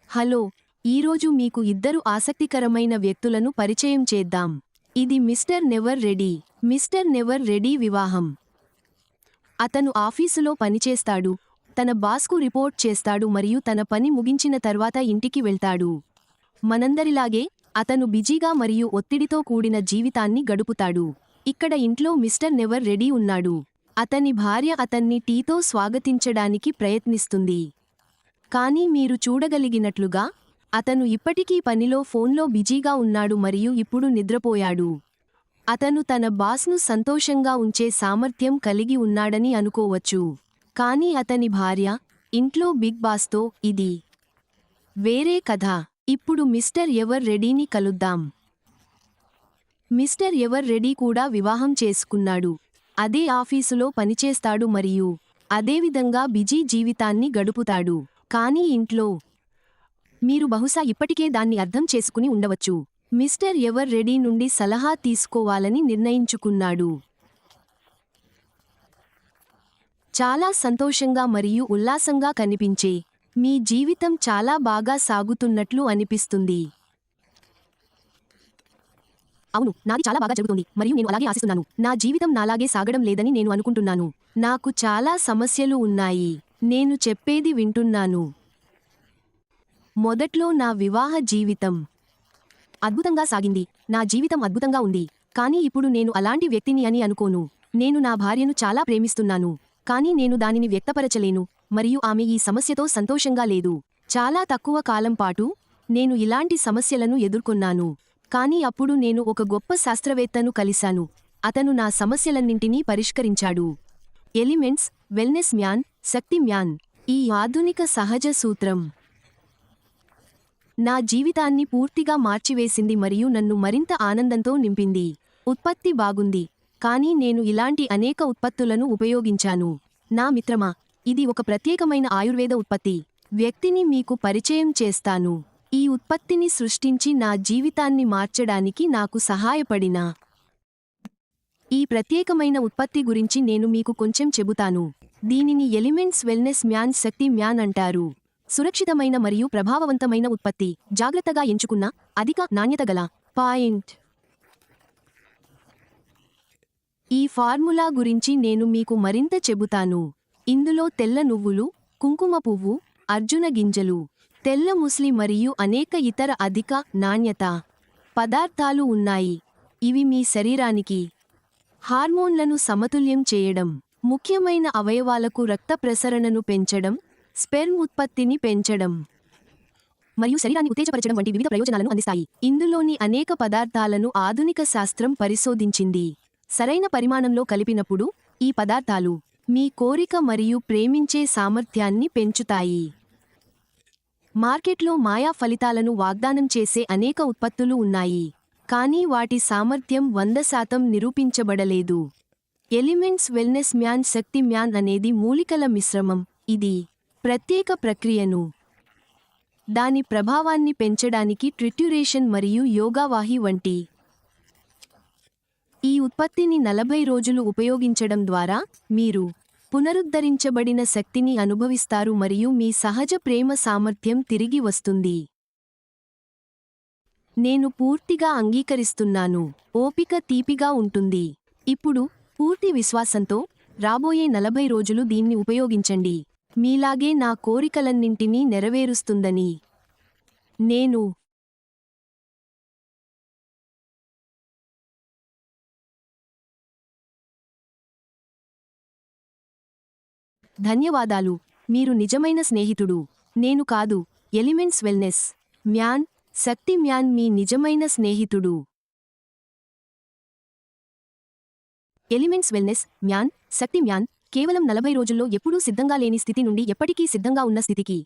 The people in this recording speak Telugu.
హలో, ఈరోజు మీకు ఇద్దరు ఆసక్తికరమైన వ్యక్తులను పరిచయం చేద్దాం. ఇది mister never ready. Mister never ready వివాహం. అతను ఆఫీసులో పనిచేస్తాడు, తన బాస్కు రిపోర్ట్ చేస్తాడు మరియు తన పని ముగించిన తర్వాత ఇంటికి వెళ్తాడు. మనందరిలాగే అతను బిజీగా మరియు ఒత్తిడితో కూడిన జీవితాన్ని గడుపుతాడు. ఇక్కడ ఇంట్లో మిస్టర్ నెవర్ రెడీ ఉన్నాడు. అతని భార్య అతన్ని టీతో స్వాగతించడానికి ప్రయత్నిస్తుంది. కానీ మీరు చూడగలిగినట్లుగా అతను ఇప్పటికీ పనిలో ఫోన్లో బిజీగా ఉన్నాడు మరియు ఇప్పుడు నిద్రపోయాడు. అతను తన బాస్ను సంతోషంగా ఉంచే సామర్థ్యం కలిగి ఉన్నాడని అనుకోవచ్చు. కానీ అతని భార్య ఇంట్లో బిగ్ బాస్తో ఇది వేరే కథ. ఇప్పుడు మిస్టర్ ఎవర్ రెడీని కలుద్దాం. మిస్టర్ ఎవర్ రెడీ కూడా వివాహం చేసుకున్నాడు. అదే ఆఫీసులో పనిచేస్తాడు మరియు అదేవిధంగా బిజీ జీవితాన్ని గడుపుతాడు. కానీ ఇంట్లో మీరు బహుశా ఇప్పటికే దాన్ని అర్థం చేసుకుని ఉండవచ్చు. మిస్టర్ ఎవర్ రెడీ నుండి సలహా తీసుకోవాలని నిర్ణయించుకున్నాడు. చాలా సంతోషంగా మరియు ఉల్లాసంగా కనిపించే మీ జీవితం చాలా బాగా సాగుతున్నట్లు అనిపిస్తుంది. అవును, నాది చాలా బాగా జరుగుతుంది మరియు నేను అలాగే ఆశిస్తున్నాను. నా జీవితం నాలాగే సాగడం లేదని నేను అనుకుంటున్నాను. నాకు చాలా సమస్యలు ఉన్నాయి. నేను చెప్పేది వింటున్నాను. మొదట్లో నా వివాహ జీవితం అద్భుతంగా సాగింది. నా జీవితం అద్భుతంగా ఉంది. కానీ ఇప్పుడు నేను అలాంటి వ్యక్తిని అని అనుకోను. నేను నా భార్యను చాలా ప్రేమిస్తున్నాను, కానీ నేను దానిని వ్యక్తపరచలేను మరియు ఆమె ఈ సమస్యతో సంతోషంగా లేదు. చాలా తక్కువ కాలం పాటు నేను ఇలాంటి సమస్యలను ఎదుర్కొన్నాను. కానీ అప్పుడు నేను ఒక గొప్ప శాస్త్రవేత్తను కలిశాను. అతను నా సమస్యలన్నింటినీ పరిష్కరించాడు. ఎలిమెంట్స్ వెల్నెస్ మ్యాన్, శక్తి మ్యాన్. ఈ ఆధునిక సహజ సూత్రం నా జీవితాన్ని పూర్తిగా మార్చివేసింది మరియు నన్ను మరింత ఆనందంతో నింపింది. ఉత్పత్తి బాగుంది, కానీ నేను ఇలాంటి అనేక ఉత్పత్తులను ఉపయోగించాను. నా మిత్రమా, ఇది ఒక ప్రత్యేకమైన ఆయుర్వేద ఉత్పత్తి. వ్యక్తిని మీకు పరిచయం చేస్తాను. ఈ ఉత్పత్తిని సృష్టించి నా జీవితాన్ని మార్చడానికి నాకు సహాయపడిన ఈ ప్రత్యేకమైన ఉత్పత్తి గురించి నేను మీకు కొంచెం చెబుతాను. దీనిని ఎలిమెంట్స్ వెల్నెస్ మ్యాన్, శక్తి మ్యాన్ అంటారు. సురక్షితమైన మరియు ప్రభావవంతమైన ఉత్పత్తి, జాగ్రత్తగా ఎంచుకున్న అధిక నాణ్యత గల పాయింట్. ఈ ఫార్ములా గురించి నేను మీకు మరింత చెబుతాను. ఇందులో తెల్ల నువ్వులు, కుంకుమ పువ్వు, అర్జున గింజలు, తెల్ల ముస్లి మరియు అనేక ఇతర అధిక నాణ్యత పదార్థాలు ఉన్నాయి. ఇవి మీ శరీరానికి హార్మోన్లను సమతుల్యం చేయడం, ముఖ్యమైన అవయవాలకు రక్త ప్రసరణను పెంచడం, స్పెర్మ్ ఉత్పత్తిని పెంచడం మరియు శరీరాన్ని ఉత్తేజపరచడం వంటి వివిధ ప్రయోజనాలను అందిస్తాయి. ఇందులోని అనేక పదార్థాలను ఆధునిక శాస్త్రం పరిశోధించింది. సరైన పరిమాణంలో కలిపినప్పుడు ఈ పదార్థాలు మీ కోరిక మరియు ప్రేమించే సామర్థ్యాన్ని పెంచుతాయి. మార్కెట్లో మాయా ఫలితాలను వాగ్దానం చేసే అనేక ఉత్పత్తులు ఉన్నాయి, కానీ వాటి సామర్థ్యం 100% నిరూపించబడలేదు. ఎలిమెంట్స్ వెల్నెస్ మ్యాన్, శక్తి మ్యాన్ అనేది మూలికల మిశ్రమం. ఇది ప్రత్యేక ప్రక్రియను దాని ప్రభావాన్ని పెంచడానికి ట్రిట్యురేషన్ మరియు యోగావాహి వంటి ఈ ఉత్పత్తిని 40 రోజులు ఉపయోగించడం ద్వారా మీరు పునరుద్ధరించబడిన శక్తిని అనుభవిస్తారు మరియు మీ సహజ ప్రేమ సామర్థ్యం తిరిగి వస్తుంది. నేను పూర్తిగా అంగీకరిస్తున్నాను. ఓపిక తీపిగా ఉంటుంది. ఇప్పుడు పూర్తి విశ్వాసంతో రాబోయే 40 రోజులు దీన్ని ఉపయోగించండి. మీలాగే నా కోరికలన్నింటినీ నెరవేరుస్తుందని నేను ధన్యవాదాలు. మీరు నిజమైన స్నేహితుడు. నేను కాదు. ఎలిమెంట్స్ వెల్నెస్ మ్యాన్, శక్తి మ్యాన్ మీ నిజమైన స్నేహితుడు. ఎలిమెంట్స్ వెల్నెస్ మ్యాన్, శక్తి మ్యాన్ కేవలం 40 రోజుల్లో ఎప్పుడూ సిద్ధంగా లేని స్థితి నుండి ఎప్పటికీ సిద్ధంగా ఉన్న స్థితికి